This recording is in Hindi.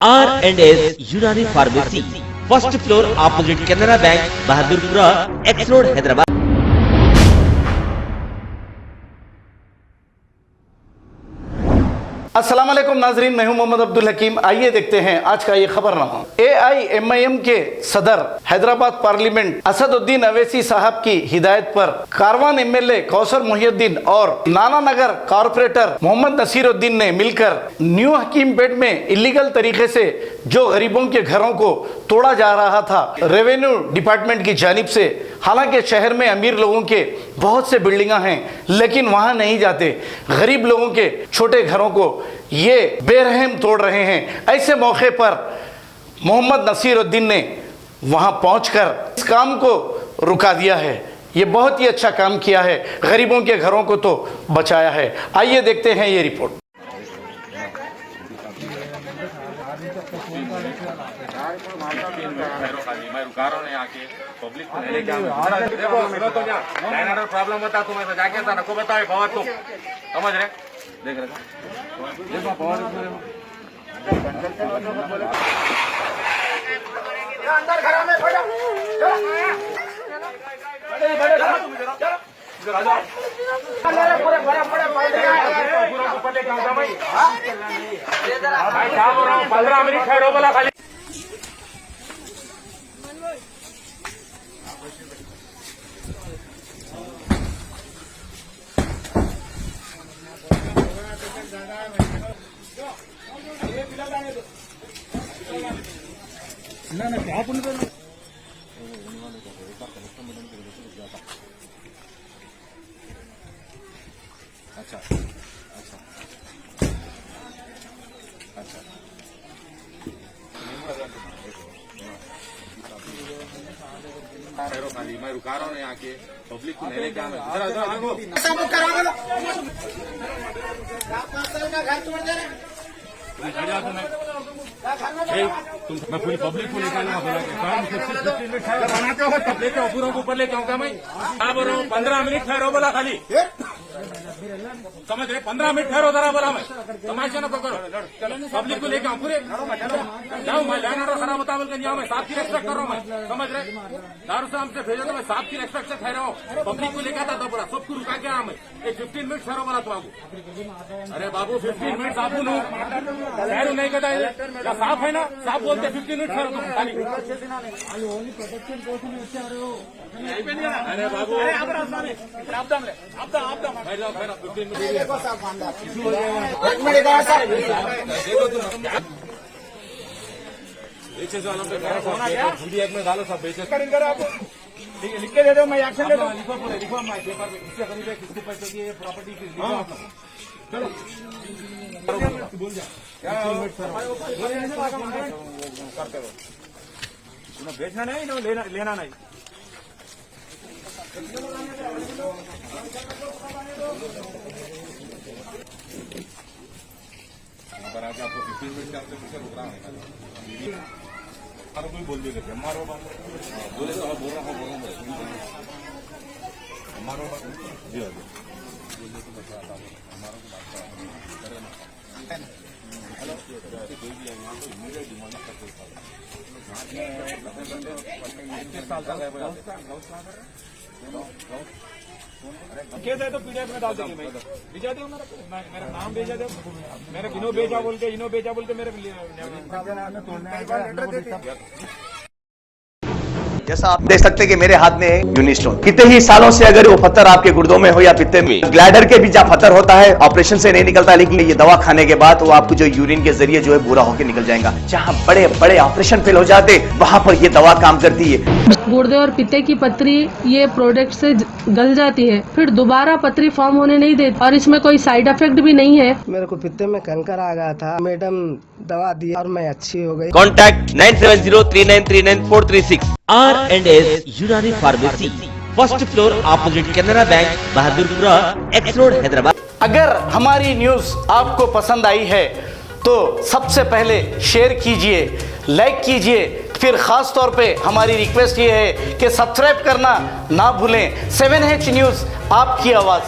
R&S यूनानी pharmacy, first floor opposite Canara bank, Bahadurpura, x road, Hyderabad. अस्सलाम वालेकुम नाजरीन, मैं हूं मोहम्मद अब्दुल हकीम। आइए देखते हैं आज का ये खबरनामा। AIMIM के सदर हैदराबाद पार्लियामेंट असदुद्दीन अवैसी साहब की हिदायत पर कारवान MLA कौसर मोहिउद्दीन और नाना नगर कॉर्पोरेटर मोहम्मद नसीरुद्दीन ने मिलकर न्यू हकीमपेट में इलीगल तरीके से जो गरीबों के घरों को तोड़ा जा रहा था रेवेन्यू डिपार्टमेंट की जानिब से। हालांकि शहर में अमीर लोगों के बहुत से बिल्डिंगा हैं, लेकिन वहां नहीं जाते। गरीब लोगों के छोटे घरों को ये बेरहम तोड़ रहे हैं। ऐसे मौके पर मोहम्मद नसीरुद्दीन ने वहां पहुंचकर इस काम को रुका दिया है। ये बहुत ही अच्छा काम किया है, गरीबों के घरों को तो बचाया है। आइए देखते हैं ये रिपोर्ट। मैं रुका रहा हूँ आके पब्लिक को नहीं लेके देखो सुनो तो क्या लाइन प्रॉब्लम बता तुम्हें तो जाके था नको बताओ फवाद तुम समझ रहे देख रहे देखो फवाद अंदर घर में बैठो पूरे बड़ा ऊपर लेके आऊंगा भाई क्या बोल रहा हूँ 15 मिनट ठहरो बोला खाली। अच्छा अच्छा अच्छा खाली मैं रुका रहा हूँ आके पब्लिक को नहीं लेके मैं पूरी पब्लिक को लेकर बनाते हो तब लेके पूरा ऊपर लेके आऊंगा मैं क्या बोल रहा हूँ 15 मिनट ठहरो बोला खाली समझ रहे 15 मिनट ठहरो जरा बोला मैं तमाशा ना पकड़ो पब्लिक को लेके आऊँ पूरे जाऊँ मैं लाइन ऑर्डर खराब होता बोल के मैं साहब की रेस्पेक्ट कर रहा हूँ मैं समझ रहे दारू साहब से भेजो तो मैं साहब की रेस्पेक्ट से ठहरा हूँ पब्लिक को लेकर था बोला सबको रुका के आया मैं 15 मिनट ठहरो बोला तो बाबू अरे बाबू 15 मिनट साबू लू नहीं कहता साफ है ना साफ बोलते 15 मिनट ठहरो तुम खाली अरे बाबू एक में डालो सब बेचे ठीक है लिख के दे दो मैं एक्शन ले लूं लिखो मैं पेपर पे किससे खरीदे किसको पैसे की प्रॉपर्टी की चलो बोल जा करते रहो बेचना नहीं लेना नहीं पर आज आपको 15 मिनट का आपसे रुक रहा है हमारा कोई बोल देते हमारो बोले तो बोल रहा हूँ हमारो जी बोले तो बता हमारा को बात करें हेलो कोई भी यहाँ पे इमीडिएट डिमांड केस है तो PDF में डाल देंगे मैं भेजा दो मेरा नाम भेजा दो मेरे इनो भेजा बोल के मेरे जैसा आप देख सकते हैं कि मेरे हाथ में है यूनिस्टोन। कितने ही सालों से अगर वो पत्थर आपके गुर्दों में हो या पित्ते में, ग्लैडर के भी जहाँ पत्थर होता है ऑपरेशन से नहीं निकलता, लेकिन ये दवा खाने के बाद वो आपको जो यूरिन के जरिए जो है बुरा होकर निकल जाएगा। जहाँ बड़े बड़े ऑपरेशन फेल हो जाते वहां पर ये दवा काम करती है। गुर्दे और पित्ते की पथरी ये प्रोडक्ट से गल जाती है, फिर दोबारा पथरी फॉर्म होने नहीं देती और इसमें कोई साइड इफेक्ट भी नहीं है। मेरे को पित्ते में कंकर आ गया था, मैडम दवा दी और मैं अच्छी हो गई। कॉन्टैक्ट 9703939436। R&S यूनानी pharmacy, first floor opposite Canara bank, Bahadurpura, x road, Hyderabad. अगर हमारी न्यूज आपको पसंद आई है तो सबसे पहले शेयर कीजिए, लाइक कीजिए, फिर खास तौर पे हमारी रिक्वेस्ट ये है कि सब्सक्राइब करना ना भूलें। 7H न्यूज, आपकी आवाज।